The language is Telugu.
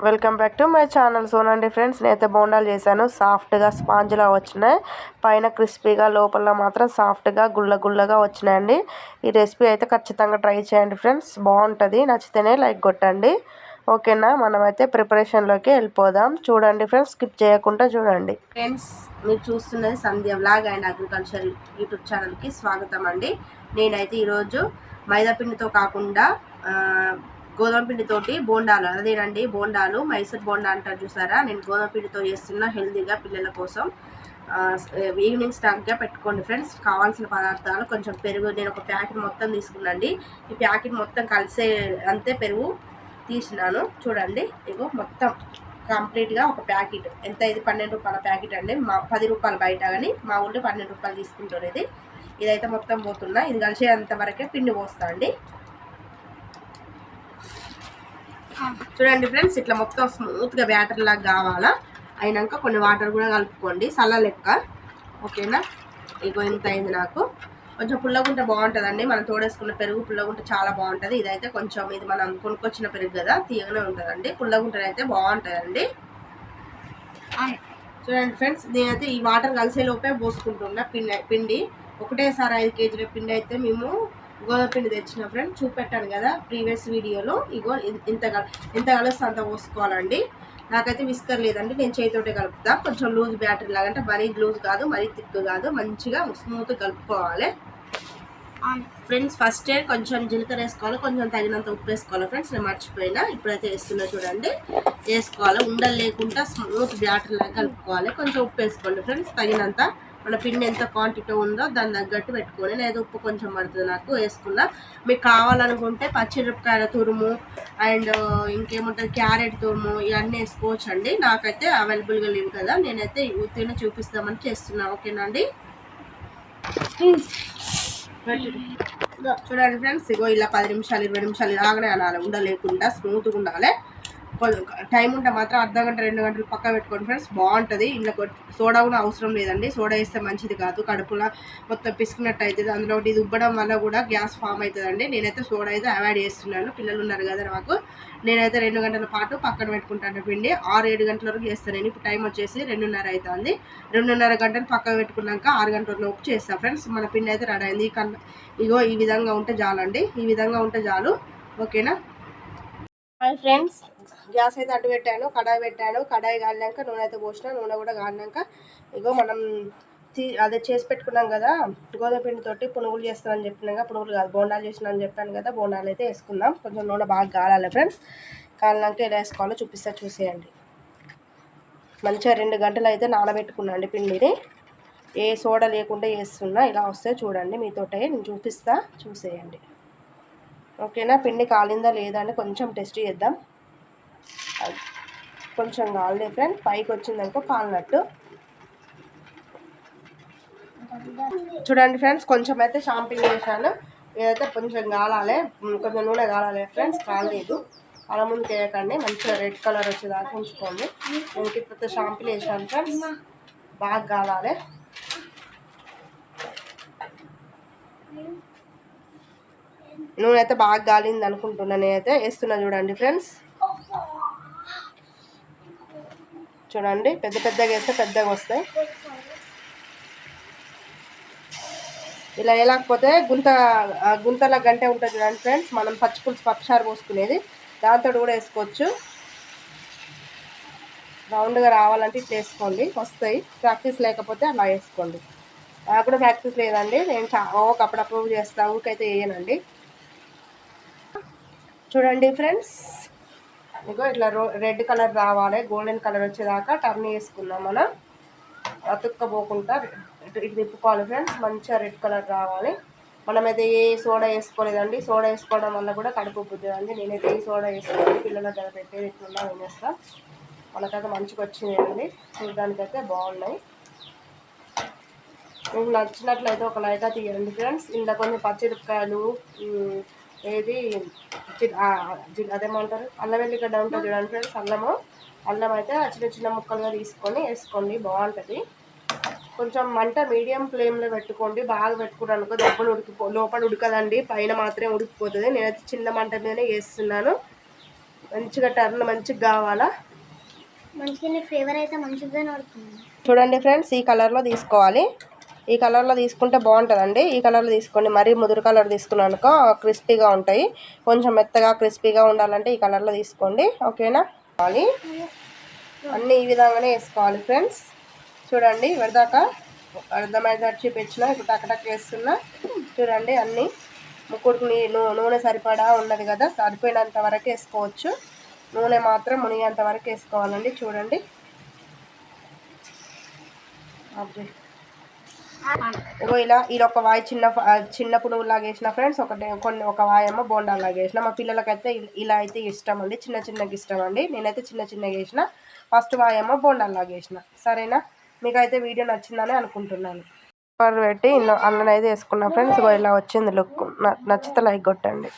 Welcome back to my channel. చూడండి ఫ్రెండ్స్, నేనైతే బోండాలు చేశాను. సాఫ్ట్గా స్పాంజ్లా వచ్చినాయి. పైన క్రిస్పీగా, లోపల మాత్రం సాఫ్ట్గా గుల్లగా వచ్చినాయండి. ఈ రెసిపీ అయితే ఖచ్చితంగా ట్రై చేయండి ఫ్రెండ్స్, బాగుంటుంది. నచ్చితేనే లైక్ కొట్టండి. ఓకేనా, మనమైతే ప్రిపరేషన్లోకి వెళ్ళిపోదాం. చూడండి ఫ్రెండ్స్, స్కిప్ చేయకుండా చూడండి. ఫ్రెండ్స్, మీరు చూస్తున్నది సంధ్య వ్లాగ్ అండ్ అగ్రికల్చర్ యూట్యూబ్ ఛానల్కి స్వాగతం అండి. నేనైతే ఈరోజు మైదాపిండితో కాకుండా గోధుమ పిండితోటి బోండాలు, అదేనండి బోండాలు, మైసూర్ బోండా అంటారు చూసారా. నేను గోధుమ పిండితో చేస్తున్న హెల్తీగా పిల్లల కోసం. ఈవినింగ్ స్నాక్గా పెట్టుకోండి ఫ్రెండ్స్. కావాల్సిన పదార్థాలు కొంచెం పెరుగు, నేను ఒక ప్యాకెట్ మొత్తం తీసుకున్నాండి. ఈ ప్యాకెట్ మొత్తం కలిసే అంతే పెరుగు తీసినాను. చూడండి, ఇగో మొత్తం కంప్లీట్గా ఒక ప్యాకెట్. ఎంత ఇది? 12 రూపాయల ప్యాకెట్ అండి. 10 రూపాయలు బయట, కానీ మా ఊళ్ళో 12 రూపాయలు తీసుకుంటుంది. ఇదైతే మొత్తం పోతున్నా. ఇది కలిసేంత వరకే పిండి పోస్తా అండి. చూడండి ఫ్రెండ్స్, ఇట్లా మొత్తం స్మూత్గా బ్యాటర్ లాగా కావాలా. అయినాక కొన్ని వాటర్ కూడా కలుపుకోండి, సల్ల లెక్క. ఓకేనా, ఇగో ఇంత అయింది. నాకు కొంచెం పుల్లగుంటే బాగుంటుందండి. మనం తోడేసుకున్న పెరుగు పుల్లగుంటే చాలా బాగుంటుంది. ఇదైతే కొంచెం, ఇది మనం కొనుక్కొచ్చిన పెరుగు కదా, తీయగానే ఉంటుందండి. పుల్లగుంటే అయితే బాగుంటుందండి. చూడండి ఫ్రెండ్స్, నేనైతే ఈ వాటర్ కలిసే లోపే పోసుకుంటున్నా పిండి. ఒకటేసారి 5 కేజీల పిండి అయితే మేము గోధుమ పిండి తెచ్చిన ఫ్రెండ్ చూపెట్టాను కదా ప్రీవియస్ వీడియోలో. ఇగో ఇంత కలిస్తే అంత పోసుకోవాలండి. నాకైతే విస్కర్ లేదండి, నేను చేతితోటే కలుపుతా. కొంచెం లూజ్ బ్యాటరీ లాగా, అంటే మరీ లూజ్ కాదు, మరీ థిక్ కాదు, మంచిగా స్మూత్గా కలుపుకోవాలి ఫ్రెండ్స్. ఫస్టే కొంచెం జీలకర్ర వేసుకోవాలి, కొంచెం తగినంత ఉప్పు వేసుకోవాలి ఫ్రెండ్స్. నేను మర్చిపోయినా, ఇప్పుడైతే వేస్తున్నా చూడండి. వేసుకోవాలి, ఉండలు లేకుండా స్మూత్ బ్యాటరీ లాగా కలుపుకోవాలి. కొంచెం ఉప్పు వేసుకోండి ఫ్రెండ్స్, తగినంత. మన పిండి ఎంత క్వాంటిటీ ఉందో దాని తగ్గట్టు పెట్టుకొని, నేను ఉప్పు కొంచెం పడుతుంది నాకు, వేసుకున్నా. మీకు కావాలనుకుంటే పచ్చిమిరపకాయల తురుము అండ్ ఇంకేముంటుంది, క్యారెట్ తురుము, ఇవన్నీ వేసుకోవచ్చు అండి. నాకైతే అవైలబుల్గా లేవు కదా, నేనైతే ఉత్తినే చూపిస్తామని చేస్తున్నా. ఓకేనా అండి. చూడండి ఫ్రెండ్స్, ఇగో ఇలా 10 నిమిషాలు 20 నిమిషాలు ఇలాగనే అనాలి, ఉండలేకుండా స్మూత్గా ఉండాలి. టైం ఉంటే మాత్రం అర్ధ గంట 2 గంటలు పక్క పెట్టుకోండి ఫ్రెండ్స్, బాగుంటుంది. ఇంట్లో సోడా కూడా అవసరం లేదండి. సోడా వేస్తే మంచిది కాదు, కడుపులో మొత్తం పిసికినట్టు అవుతుంది. అందులో ఇది ఉబ్బడం వల్ల కూడా గ్యాస్ ఫామ్ అవుతుందండి. నేనైతే సోడా అయితే అవాయిడ్ చేస్తున్నాను. పిల్లలు ఉన్నారు కదా నాకు, నేనైతే 2 గంటల పాటు పక్కన పెట్టుకుంటాను పిండి. 6-7 గంటల వరకు చేస్తాను నేను. ఇప్పుడు టైం వచ్చేసి 2:30 అవుతుంది. 2:30 గంటలు పక్కన పెట్టుకున్నాక 6 గంటల లోపు చేస్తాను ఫ్రెండ్స్. మన పిండి అయితే రెడీ అయింది. ఇగో ఈ విధంగా ఉంటే చాలండి, ఈ విధంగా ఉంటే చాలు. ఓకేనా. హాయ్ ఫ్రెండ్స్, గ్యాస్ అయితే అడ్డు పెట్టాను, కడాయి పెట్టాను. కడాయి కాలినాక నూనె అయితే పోసిన. నూనె కూడా కాలినాక ఇగో మనం అదే చేసి పెట్టుకున్నాం కదా గోధుమ పిండితోటి పునుగులు చేస్తానని చెప్పినాం కదా, పునుగులు కాదు బోండాలు చేసిన అని చెప్పాను కదా, బోండాలు అయితే వేసుకుందాం. కొంచెం నూనె బాగా కాలాలి ఫ్రెండ్స్. కాలినాక ఎలా వేసుకోవాలో చూపిస్తా, చూసేయండి. మంచిగా 2 గంటలు అయితే నానబెట్టుకున్నాండి పిండిని. ఏ సోడా లేకుండా వేస్తున్నా. ఇలా వస్తే చూడండి, మీతోటే నేను చూపిస్తా, చూసేయండి. ఓకేనా. పిండి కాలిందా లేదా అని కొంచెం టెస్ట్ చేద్దాం. కొంచెం కాలే ఫ్రెండ్, పైకి వచ్చిందనుకో కాలినట్టు. చూడండి ఫ్రెండ్స్, కొంచెం అయితే షాంపింగ్ చేశాను. ఇదైతే కొంచెం కాలాలి, కొంచెం నూనె కాలాలి ఫ్రెండ్స్. కాలేదు, అలా ముందుకు వేయకండి, మంచిగా రెడ్ కలర్ వచ్చేదాకా ఉంచుకోండి. నేను ఇప్పుడు షాంపిల్ వేసాను ఫ్రెండ్స్, బాగా కాలాలి. నూనె అయితే బాగా గాలింది అనుకుంటున్నా. నేనైతే వేస్తున్నా చూడండి ఫ్రెండ్స్. చూడండి, పెద్దగా వేస్తే పెద్దగా వస్తాయి. ఇలా వేయలేకపోతే గుంతల గంటే ఉంటుంది చూడండి ఫ్రెండ్స్, మనం పచ్చిపులుసు పప్పుచారు పోసుకునేది, దాంతో కూడా వేసుకోవచ్చు. రౌండ్గా రావాలంటే ఇట్లా వేసుకోండి, వస్తాయి. ప్రాక్టీస్ లేకపోతే అలా వేసుకోండి. నాకు కూడా ప్రాక్టీస్ లేదండి, నేను అప్పుడప్పుడు చేస్తా, ఊరికైతే వేయనండి. చూడండి ఫ్రెండ్స్, ఇగో ఇట్లా రెడ్ కలర్ రావాలి, గోల్డెన్ కలర్ వచ్చేదాకా టర్న్ చేసుకుందాం. మనం అతుక్కపోకుండా ఇటు తిప్పుకోవాలి ఫ్రెండ్స్. మంచిగా రెడ్ కలర్ రావాలి. మనమైతే ఏ సోడా వేసుకోలేదండి. సోడా వేసుకోవడం వల్ల కూడా కడుపు ఉబ్బుతుందండి. నేనైతే ఏ సోడా వేసుకోవాలి, పిల్లల దగ్గర పెట్టేది ఇట్లా వినేస్తా. మనకైతే మంచిగా వచ్చినాయండి, చూడడానికైతే బాగున్నాయి. మీకు నచ్చినట్లయితే ఒక లైక్ తీయండి ఫ్రెండ్స్. ఇందులో కొంచెం పచ్చిమిరపకాయలు, ఏది అదేమంటారు, అల్లం వెల్లిగడ్డ ఉంటుంది చూడండి ఫ్రెండ్స్. అల్లం అయితే చిన్న ముక్కలుగా తీసుకొని వేసుకోండి, బాగుంటుంది. కొంచెం మంట మీడియం ఫ్లేమ్లో పెట్టుకోండి. బాగా పెట్టుకుంటాను అనుకో దెబ్బలు లోపల ఉడకదండి, పైన మాత్రమే ఉడికిపోతుంది. నేనైతే చిన్న మంట మీదనే వేస్తున్నాను. మంచిగా టర్న్ మంచిగా కావాలా, మంచిగా ఫ్లేవర్ అయితే మంచిగానే పడుతుంది. చూడండి ఫ్రెండ్స్, ఈ కలర్లో తీసుకోవాలి. ఈ కలర్లో తీసుకుంటే బాగుంటుందండి. ఈ కలర్లో తీసుకోండి. మరీ ముదురు కలర్ తీసుకున్నానుకో క్రిస్పీగా ఉంటాయి. కొంచెం మెత్తగా క్రిస్పీగా ఉండాలంటే ఈ కలర్లో తీసుకోండి. ఓకేనా? అన్నీ ఈ విధంగానే వేసుకోవాలి ఫ్రెండ్స్. చూడండి, ఇవరిదాకా అర్థమైనట్టు చూపించిన. ఇప్పుడు టక్ వేస్తున్నా. చూడండి, అన్నీ ముక్కుడికి నూనె సరిపడా ఉన్నది కదా, సరిపోయినంత వరకు వేసుకోవచ్చు. నూనె మాత్రం మునిగేంత వరకు వేసుకోవాలండి. చూడండి, ఇగో ఇలా ఒక వాయి చిన్న పునుగులాగా వేసిన ఫ్రెండ్స్. ఒక వాయేమో బోండాలాగా వేసిన. మా పిల్లలకైతే ఇలా అయితే ఇష్టం అండి, చిన్నగా ఇష్టం అండి. నేనైతే చిన్నగా వేసిన. ఫస్ట్ వాయేమో బోండాలాగా వేసిన. సరేనా? మీకైతే వీడియో నచ్చిందని అనుకుంటున్నాను. పెట్టి అన్ననైతే వేసుకున్నా ఫ్రెండ్స్. ఇలా వచ్చింది లుక్. నచ్చితే లైక్ కొట్టండి.